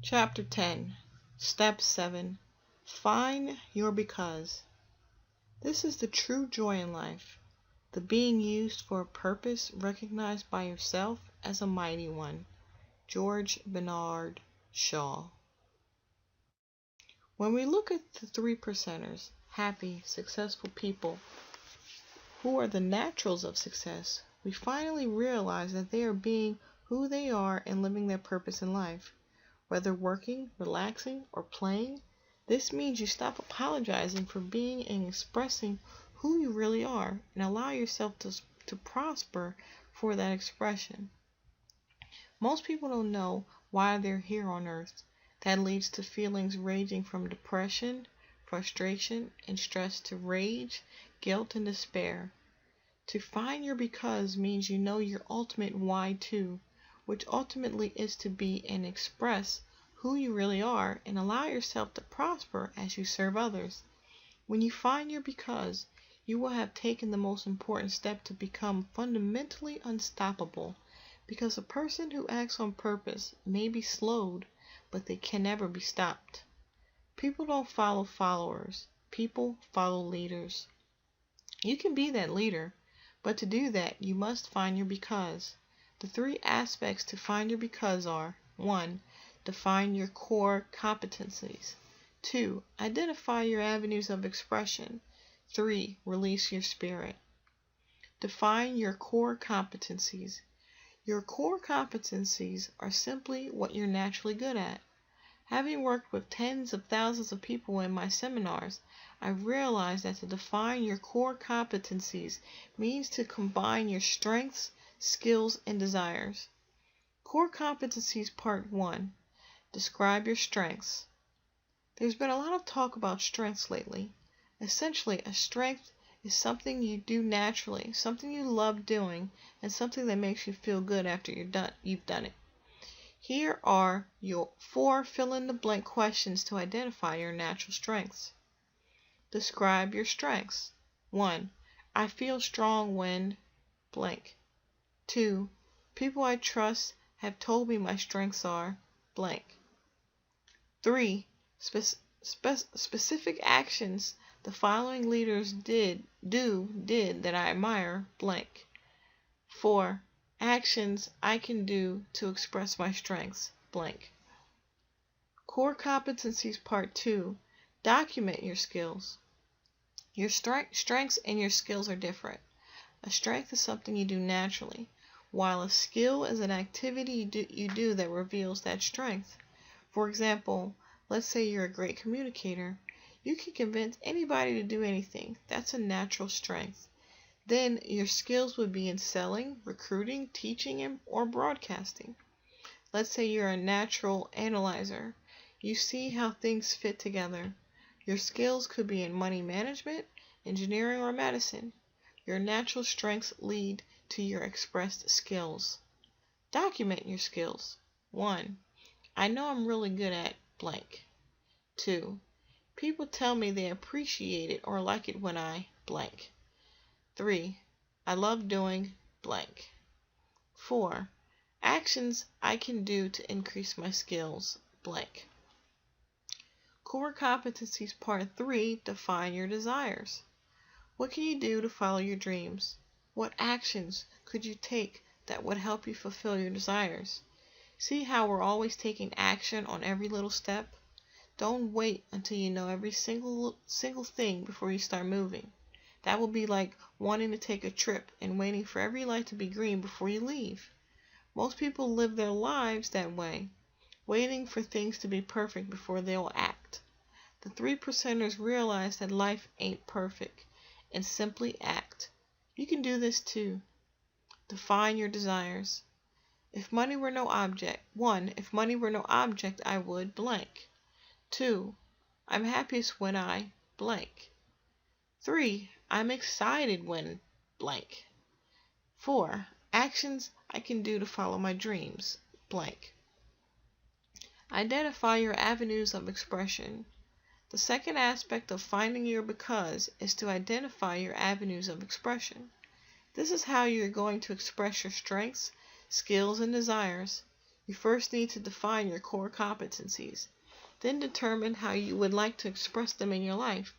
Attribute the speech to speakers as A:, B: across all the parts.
A: Chapter 10, Step 7, Find Your Because. This is the true joy in life, the being used for a purpose recognized by yourself as a mighty one. George Bernard Shaw. When we look at the 3%ers, happy, successful people, who are the naturals of success, we finally realize that they are being who they are and living their purpose in life. Whether working, relaxing, or playing, this means you stop apologizing for being and expressing who you really are and allow yourself to prosper for that expression. Most people don't know why they're here on earth. That leads to feelings ranging from depression, frustration, and stress to rage, guilt, and despair. To find your because means you know your ultimate why too, which ultimately is to be and express who you really are and allow yourself to prosper as you serve others. When you find your because, you will have taken the most important step to become fundamentally unstoppable, because a person who acts on purpose may be slowed, but they can never be stopped. People don't follow followers. People follow leaders. You can be that leader, but to do that, you must find your because. The 3 aspects to find your because are: 1. Define your core competencies. 2. Identify your avenues of expression. 3. Release your spirit. Define your core competencies. Your core competencies are simply what you're naturally good at. Having worked with tens of thousands of people in my seminars, I've realized that to define your core competencies means to combine your strengths, skills, and desires. Core competencies Part 1. Describe your strengths. There's been a lot of talk about strengths lately. Essentially, a strength is something you do naturally, something you love doing, and something that makes you feel good after you've done it. Here are your 4 fill-in-the-blank questions to identify your natural strengths. Describe your strengths. 1. I feel strong when blank. 2. People I trust have told me my strengths are blank. 3. Specific actions the following leaders did that I admire blank. 4. Actions I can do to express my strengths blank. Core competencies Part 2. Document your skills. Your strengths and your skills are different. A strength is something you do naturally, while a skill is an activity you do that reveals that strength. For example, let's say you're a great communicator. You can convince anybody to do anything. That's a natural strength. Then your skills would be in selling, recruiting, teaching, or broadcasting. Let's say you're a natural analyzer. You see how things fit together. Your skills could be in money management, engineering, or medicine. Your natural strengths lead to your expressed skills. Document your skills. 1. I know I'm really good at blank. 2. People tell me they appreciate it or like it when I blank. 3. I love doing blank. 4. Actions I can do to increase my skills blank. Core competencies Part 3. Define your desires. What can you do to follow your dreams? What actions could you take that would help you fulfill your desires? See how we're always taking action on every little step? Don't wait until you know every single thing before you start moving. That will be like wanting to take a trip and waiting for every light to be green before you leave. Most people live their lives that way, waiting for things to be perfect before they'll act. The 3%ers realize that life ain't perfect and simply act. You can do this too. Define your desires. If money were no object, 1. If money were no object, I would blank. 2. I'm happiest when I blank. 3. I'm excited when blank. 4. Actions I can do to follow my dreams blank. Identify your avenues of expression. The second aspect of finding your because is to identify your avenues of expression. This is how you're going to express your strengths, skills, and desires. You first need to define your core competencies. Then determine how you would like to express them in your life.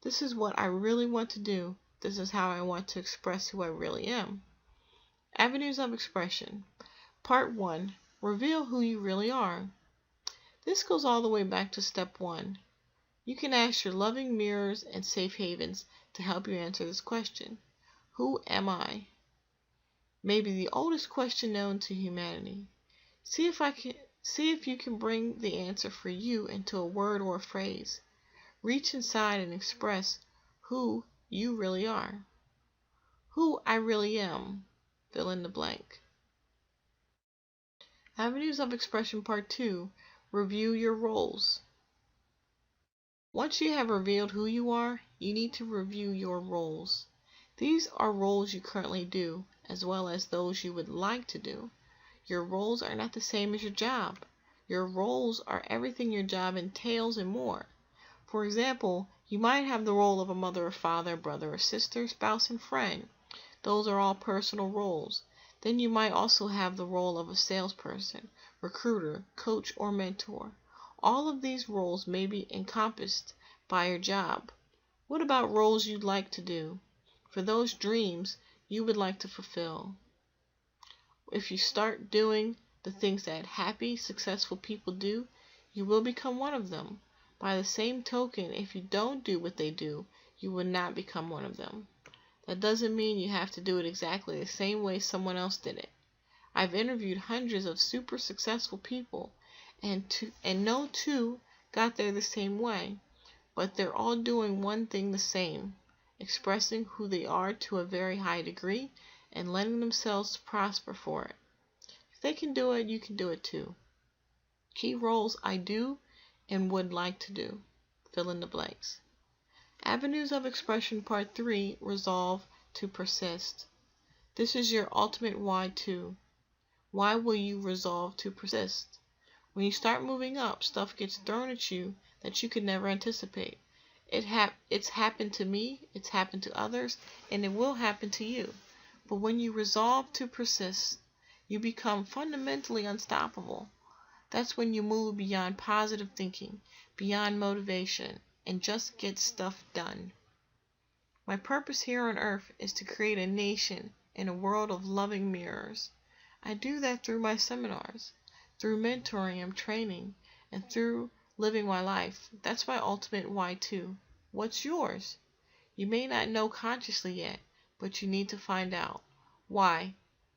A: This is what I really want to do. This is how I want to express who I really am. Avenues of expression. Part 1. Reveal who you really are. This goes all the way back to step 1. You can ask your loving mirrors and safe havens to help you answer this question. Who am I? Maybe the oldest question known to humanity. See if you can bring the answer for you into a word or a phrase. Reach inside and express who you really are. Who I really am. Fill in the blank. Avenues of expression part 2. Review your roles. Once you have revealed who you are, you need to review your roles. These are roles you currently do, as well as those you would like to do. Your roles are not the same as your job. Your roles are everything your job entails and more. For example, you might have the role of a mother or father, brother or sister, spouse and friend. Those are all personal roles. Then you might also have the role of a salesperson, recruiter, coach, or mentor. All of these roles may be encompassed by your job. What about roles you'd like to do? For those dreams you would like to fulfill. If you start doing the things that happy, successful people do, you will become one of them. By the same token, if you don't do what they do, you will not become one of them. That doesn't mean you have to do it exactly the same way someone else did it. I've interviewed hundreds of super successful people, and no two got there the same way, but they're all doing one thing the same, expressing who they are to a very high degree and letting themselves prosper for it. If they can do it, you can do it too. Key roles I do and would like to do. Fill in the blanks. Avenues of expression part 3. Resolve to persist. This is your ultimate why too. Why will you resolve to persist? When you start moving up, stuff gets thrown at you that you could never anticipate. It's happened to me, it's happened to others, and it will happen to you. But when you resolve to persist, you become fundamentally unstoppable. That's when you move beyond positive thinking, beyond motivation, and just get stuff done. My purpose here on earth is to create a nation in a world of loving mirrors. I do that through my seminars, through mentoring and training, and through living my life. That's my ultimate why too. What's yours? You may not know consciously yet, but you need to find out. Why?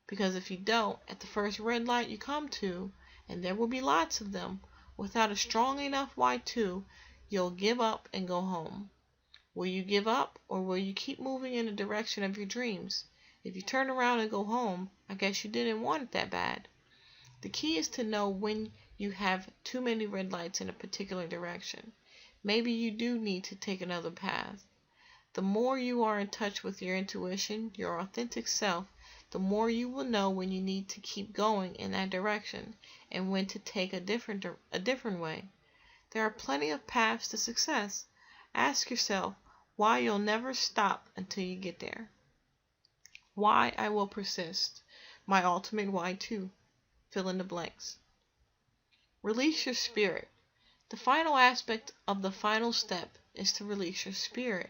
A: Because if you don't, at the first red light you come to, and there will be lots of them, without a strong enough why too, you'll give up and go home. Will you give up, or will you keep moving in the direction of your dreams? If you turn around and go home, I guess you didn't want it that bad. The key is to know when you have too many red lights in a particular direction. Maybe you do need to take another path. The more you are in touch with your intuition, your authentic self, the more you will know when you need to keep going in that direction and when to take a different way. There are plenty of paths to success. Ask yourself why you'll never stop until you get there. Why I will persist. My ultimate why too. Fill in the blanks. Release your spirit. The final aspect of the final step is to release your spirit.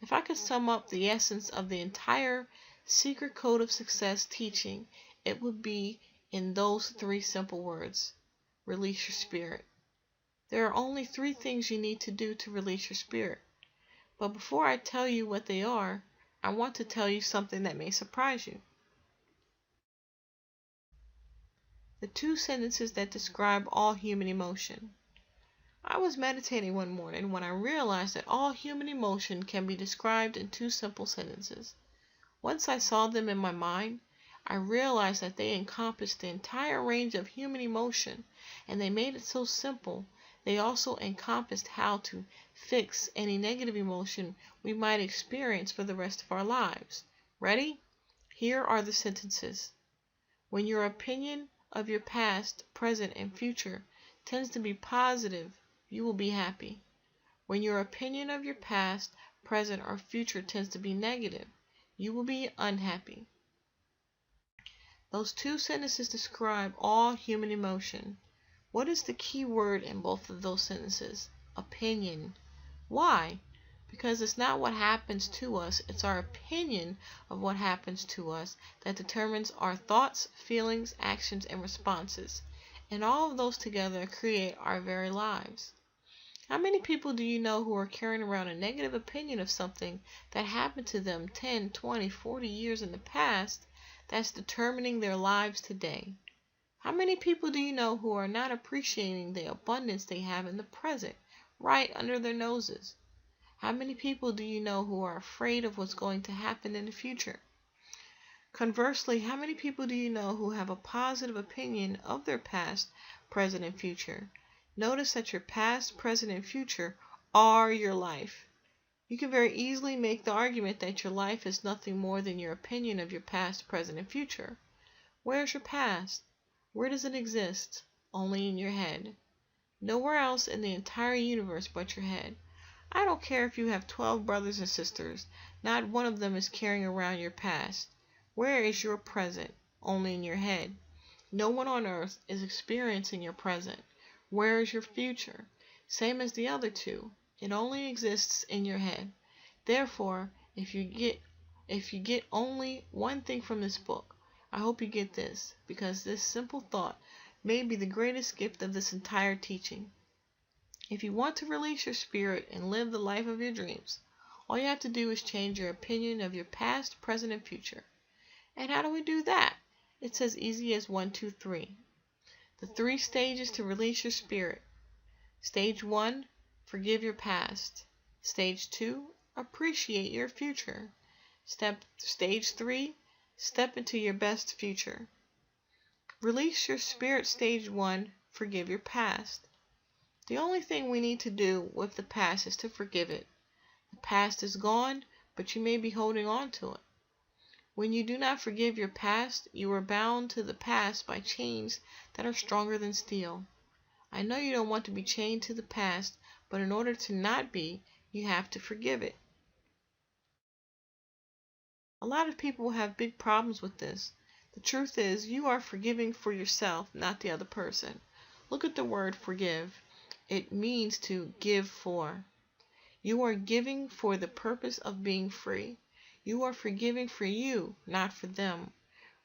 A: If I could sum up the essence of the entire Secret Code of Success teaching, it would be in those 3 simple words. Release your spirit. There are only 3 things you need to do to release your spirit. But before I tell you what they are, I want to tell you something that may surprise you. The 2 sentences that describe all human emotion. I was meditating one morning when I realized that all human emotion can be described in 2 simple sentences. Once I saw them in my mind, I realized that they encompassed the entire range of human emotion, and they made it so simple. They also encompassed how to fix any negative emotion we might experience for the rest of our lives. Ready? Here are the sentences. When your opinion of your past, present, and future tends to be positive, you will be happy. When your opinion of your past, present, or future tends to be negative, you will be unhappy. Those two sentences describe all human emotion. What is the key word in both of those sentences? Opinion. Why? Because it's not what happens to us, it's our opinion of what happens to us that determines our thoughts, feelings, actions, and responses. And all of those together create our very lives. How many people do you know who are carrying around a negative opinion of something that happened to them 10, 20, 40 years in the past that's determining their lives today? How many people do you know who are not appreciating the abundance they have in the present, right under their noses? How many people do you know who are afraid of what's going to happen in the future? Conversely, how many people do you know who have a positive opinion of their past, present, and future? Notice that your past, present, and future are your life. You can very easily make the argument that your life is nothing more than your opinion of your past, present, and future. Where's your past? Where does it exist? Only in your head. Nowhere else in the entire universe but your head. I don't care if you have 12 brothers and sisters. Not one of them is carrying around your past. Where is your present? Only in your head. No one on earth is experiencing your present. Where is your future? Same as the other two. It only exists in your head. Therefore, if you get only one thing from this book, I hope you get this, because this simple thought may be the greatest gift of this entire teaching. If you want to release your spirit and live the life of your dreams, all you have to do is change your opinion of your past, present, and future. And how do we do that? It's as easy as 1, 2, 3. The 3 stages to release your spirit. Stage 1, forgive your past. Stage 2, appreciate your future. Stage 3, step into your best future. Release your spirit. Stage 1, forgive your past. The only thing we need to do with the past is to forgive it. The past is gone, but you may be holding on to it. When you do not forgive your past, you are bound to the past by chains that are stronger than steel. I know you don't want to be chained to the past, but in order to not be, you have to forgive it. A lot of people have big problems with this. The truth is, you are forgiving for yourself, not the other person. Look at the word forgive. It means to give for. You are giving for the purpose of being free. You are forgiving for you, not for them.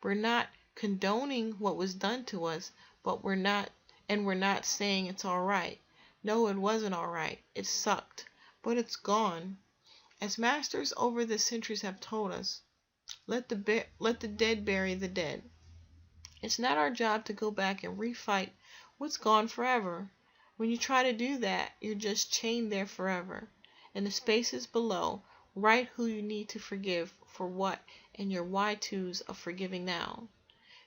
A: We're not condoning what was done to us, but we're not saying it's all right. No, it wasn't all right. It sucked, but it's gone. As masters over the centuries have told us, let the dead bury the dead. It's not our job to go back and refight what's gone forever. When you try to do that, you're just chained there forever. In the spaces below, write who you need to forgive for what and your why-tos of forgiving now.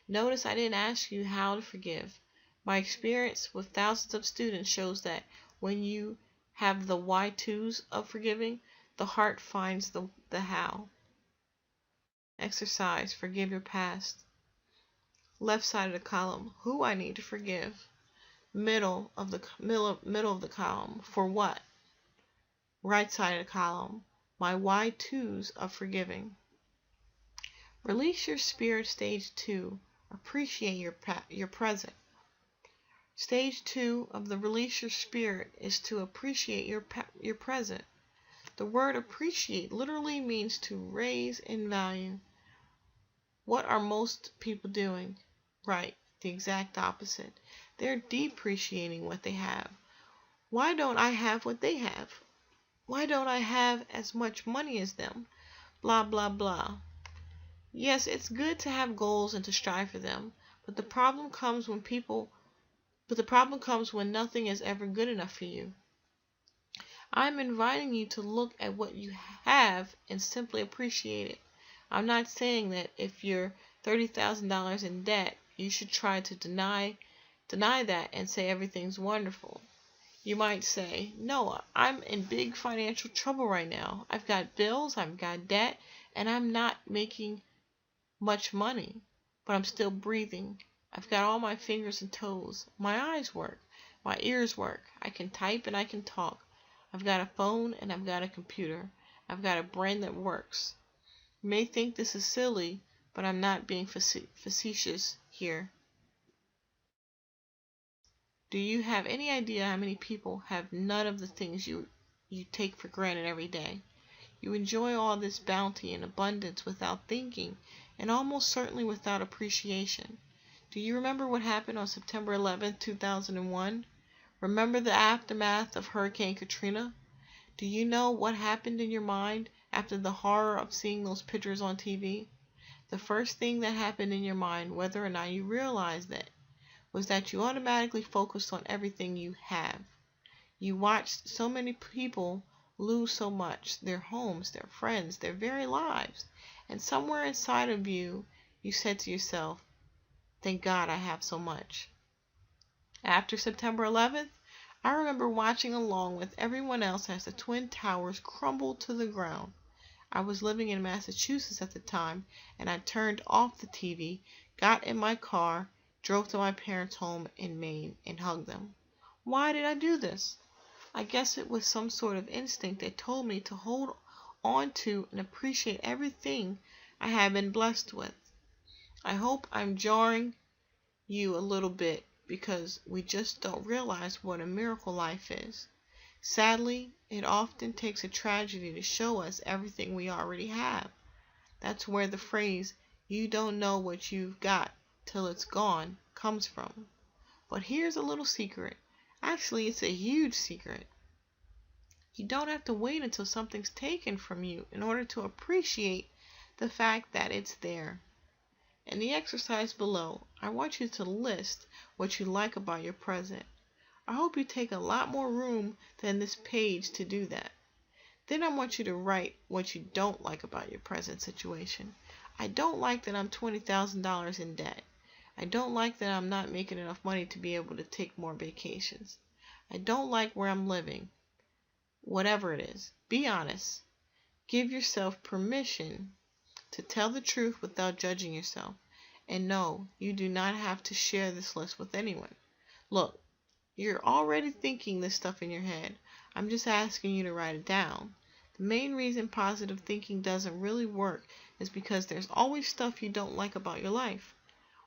A: Notice I didn't ask you how to forgive. My experience with thousands of students shows that when you have the why-tos of forgiving, the heart finds the how. Exercise, forgive your past. Left side of the column, who I need to forgive. Middle of the column, for what? Right side of the column, my why-tos of forgiving. Release your spirit. Stage 2, appreciate your present. Stage 2 of the release your spirit is to appreciate your present. The word appreciate literally means to raise in value. What are most people doing? Right, the exact opposite. They're depreciating what they have. Why don't I have what they have? Why don't I have as much money as them? Blah, blah, blah. Yes, it's good to have goals and to strive for them, but the problem comes when nothing is ever good enough for you. I'm inviting you to look at what you have and simply appreciate it. I'm not saying that if you're $30,000 in debt, you should try to deny that and say everything's wonderful. You might say, no, I'm in big financial trouble right now. I've got bills, I've got debt, and I'm not making much money, but I'm still breathing. I've got all my fingers and toes. My eyes work. My ears work. I can type and I can talk. I've got a phone and I've got a computer. I've got a brain that works. You may think this is silly, but I'm not being facetious here. Do you have any idea how many people have none of the things you take for granted every day? You enjoy all this bounty and abundance without thinking, and almost certainly without appreciation. Do you remember what happened on September 11th, 2001? Remember the aftermath of Hurricane Katrina? Do you know what happened in your mind after the horror of seeing those pictures on TV? The first thing that happened in your mind, whether or not you realized it, was that you automatically focused on everything you have. You watched so many people lose so much, their homes, their friends, their very lives, and somewhere inside of you, you said to yourself, thank God I have so much. After September 11th, I remember watching along with everyone else as the Twin Towers crumbled to the ground. I was living in Massachusetts at the time, and I turned off the TV, got in my car, drove to my parents' home in Maine, and hugged them. Why did I do this? I guess it was some sort of instinct that told me to hold on to and appreciate everything I have been blessed with. I hope I'm jarring you a little bit because we just don't realize what a miracle life is. Sadly, it often takes a tragedy to show us everything we already have. That's where the phrase, you don't know what you've got till it's gone, comes from. But here's a little secret. Actually, it's a huge secret. You don't have to wait until something's taken from you in order to appreciate the fact that it's there. In the exercise below, I want you to list what you like about your present. I hope you take a lot more room than this page to do that. Then I want you to write what you don't like about your present situation. I don't like that I'm $20,000 in debt. I don't like that I'm not making enough money to be able to take more vacations. I don't like where I'm living. Whatever it is, be honest. Give yourself permission to tell the truth without judging yourself. And no, you do not have to share this list with anyone. Look, you're already thinking this stuff in your head. I'm just asking you to write it down. The main reason positive thinking doesn't really work is because there's always stuff you don't like about your life.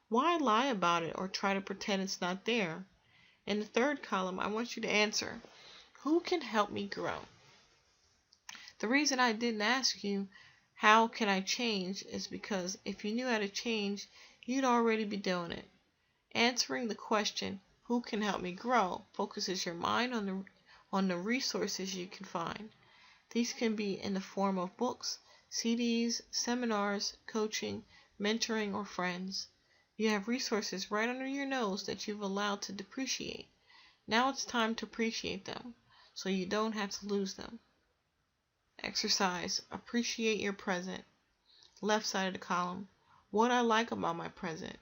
A: Why lie about it or try to pretend it's not there? In the third column, I want you to answer, who can help me grow? The reason I didn't ask you, how can I change, is because if you knew how to change, you'd already be doing it. Answering the question, who can help me grow, focuses your mind on the resources you can find. These can be in the form of books, CDs, seminars, coaching, mentoring, or friends. You have resources right under your nose that you've allowed to depreciate. Now it's time to appreciate them, so you don't have to lose them. Exercise. Appreciate your present. Left side of the column. What I like about my present.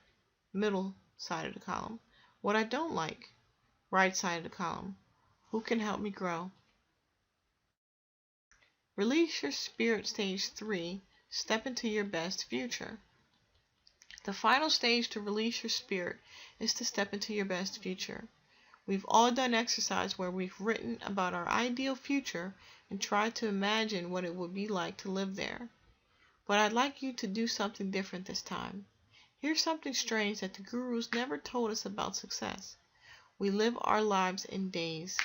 A: Middle side of the column. What I don't like. Right side of the column. Who can help me grow? Release your spirit, stage 3. Step into your best future. The final stage to release your spirit is to step into your best future. We've all done exercise where we've written about our ideal future and tried to imagine what it would be like to live there. But I'd like you to do something different this time. Here's something strange that the gurus never told us about success. We live our lives in days.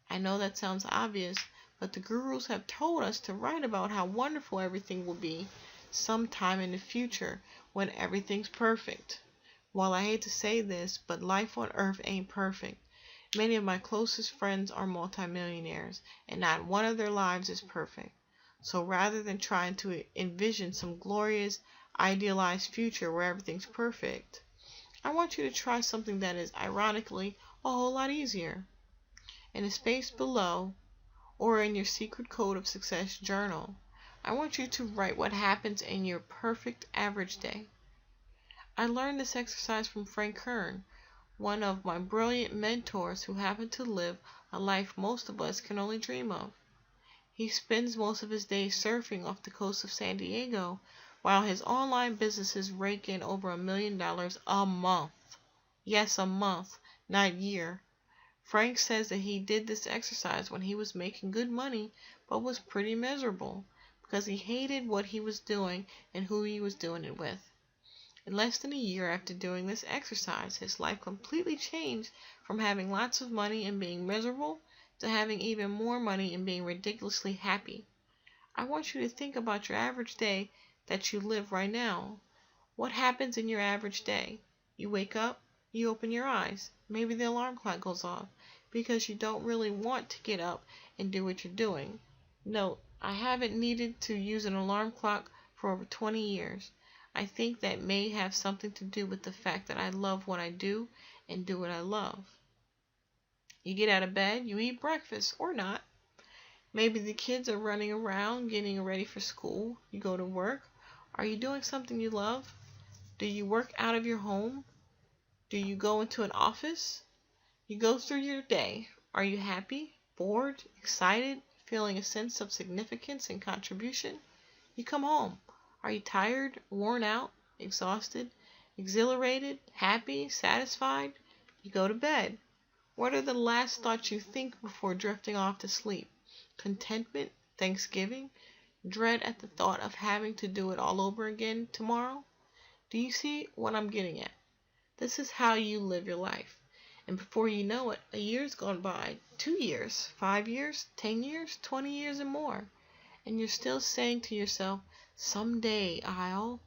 A: I know that sounds obvious, but the gurus have told us to write about how wonderful everything will be sometime in the future when everything's perfect. While I hate to say this, but life on earth ain't perfect. Many of my closest friends are multimillionaires, and not one of their lives is perfect. So rather than trying to envision some glorious, idealized future where everything's perfect, I want you to try something that is, ironically, a whole lot easier. In the space below, or in your Secret Code of Success journal, I want you to write what happens in your perfect average day. I learned this exercise from Frank Kern, one of my brilliant mentors who happened to live a life most of us can only dream of. He spends most of his days surfing off the coast of San Diego, while his online businesses rake in over $1 million a month. Yes, a month, not year. Frank says that he did this exercise when he was making good money, but was pretty miserable, because he hated what he was doing and who he was doing it with. In less than a year after doing this exercise, his life completely changed from having lots of money and being miserable to having even more money and being ridiculously happy. I want you to think about your average day that you live right now. What happens in your average day? You wake up, you open your eyes. Maybe the alarm clock goes off because you don't really want to get up and do what you're doing. Note, I haven't needed to use an alarm clock for over 20 years. I think that may have something to do with the fact that I love what I do and do what I love. You get out of bed, you eat breakfast, or not. Maybe the kids are running around getting ready for school. You go to work. Are you doing something you love? Do you work out of your home? Do you go into an office? You go through your day. Are you happy, bored, excited, feeling a sense of significance and contribution? You come home. Are you tired, worn out, exhausted, exhilarated, happy, satisfied? You go to bed. What are the last thoughts you think before drifting off to sleep? Contentment, thanksgiving, dread at the thought of having to do it all over again tomorrow? Do you see what I'm getting at? This is how you live your life. And before you know it, a year's gone by, 2 years, 5 years, 10 years, 20 years and more. And you're still saying to yourself, someday I'll.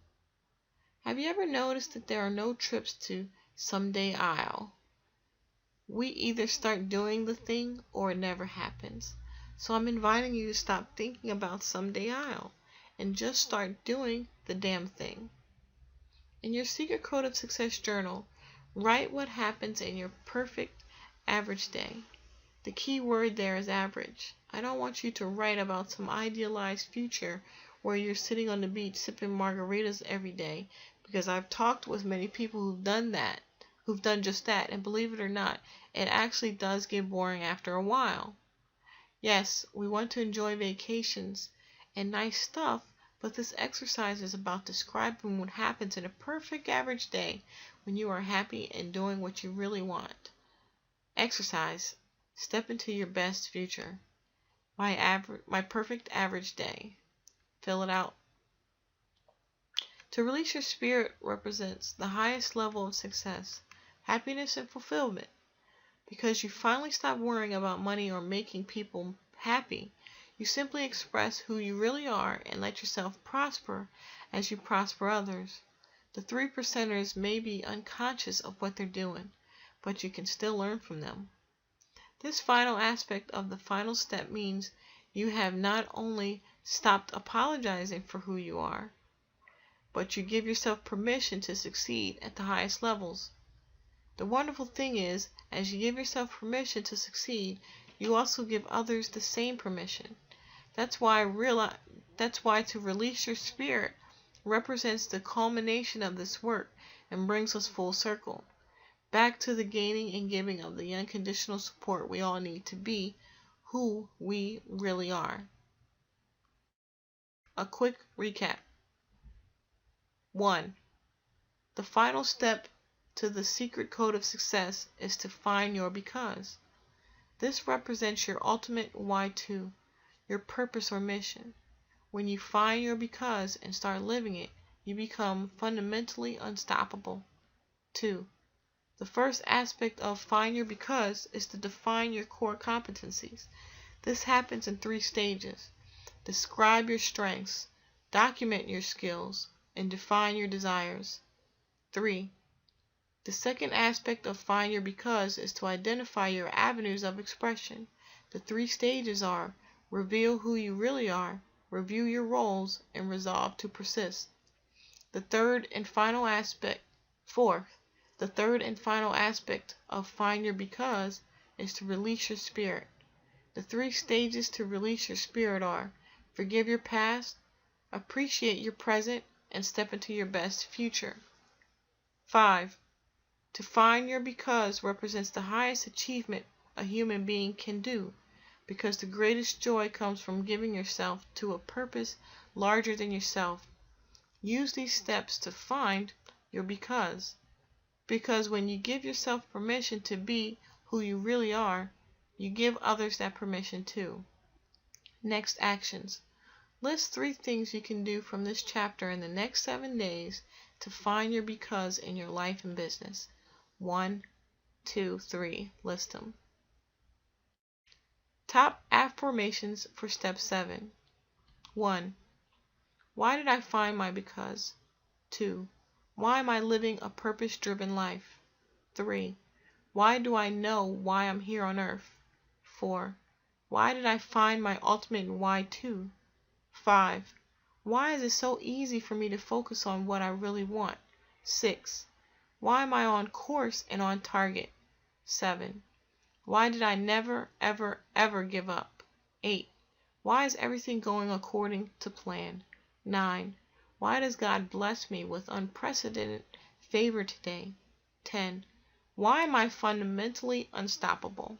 A: Have you ever noticed that there are no trips to someday I'll? We either start doing the thing or it never happens. So I'm inviting you to stop thinking about someday I'll and just start doing the damn thing. In your Secret Code of Success journal, write what happens in your perfect average day. The key word there is average. I don't want you to write about some idealized future where you're sitting on the beach sipping margaritas every day, because I've talked with many people who've done just that, and believe it or not, it actually does get boring after a while. Yes, we want to enjoy vacations and nice stuff, but this exercise is about describing what happens in a perfect average day when you are happy and doing what you really want. Exercise. Step into your best future. My perfect average day. Fill it out. To release your spirit represents the highest level of success, happiness, and fulfillment. Because you finally stop worrying about money or making people happy. You simply express who you really are and let yourself prosper as you prosper others. The 3%ers may be unconscious of what they're doing, but you can still learn from them. This final aspect of the final step means you have not only stopped apologizing for who you are, but you give yourself permission to succeed at the highest levels. The wonderful thing is, as you give yourself permission to succeed, you also give others the same permission. That's why to release your spirit represents the culmination of this work and brings us full circle, back to the gaining and giving of the unconditional support we all need to be who we really are. A quick recap. 1. The final step to the secret code of success is to find your because. This represents your ultimate why-to, your purpose or mission. When you find your because and start living it, you become fundamentally unstoppable. 2. The first aspect of find your because is to define your core competencies. This happens in 3 stages. Describe your strengths, document your skills, and define your desires. 3. The second aspect of find your because is to identify your avenues of expression. The 3 stages are reveal who you really are, review your roles, and resolve to persist. The third and final aspect of find your because is to release your spirit. The 3 stages to release your spirit are forgive your past, appreciate your present, and step into your best future. 5. To find your because represents the highest achievement a human being can do, because the greatest joy comes from giving yourself to a purpose larger than yourself. Use these steps to find your because when you give yourself permission to be who you really are, you give others that permission too. Next actions. List 3 things you can do from this chapter in the next 7 days to find your because in your life and business. 1, 2, 3. List them. Top affirmations for step 7. 1. Why did I find my because? 2. Why am I living a purpose-driven life? 3. Why do I know why I'm here on earth? 4. Why did I find my ultimate why too? 5. Why is it so easy for me to focus on what I really want? 6. Why am I on course and on target? 7. Why did I never, ever, ever give up? 8. Why is everything going according to plan? 9. Why does God bless me with unprecedented favor today? 10. Why am I fundamentally unstoppable?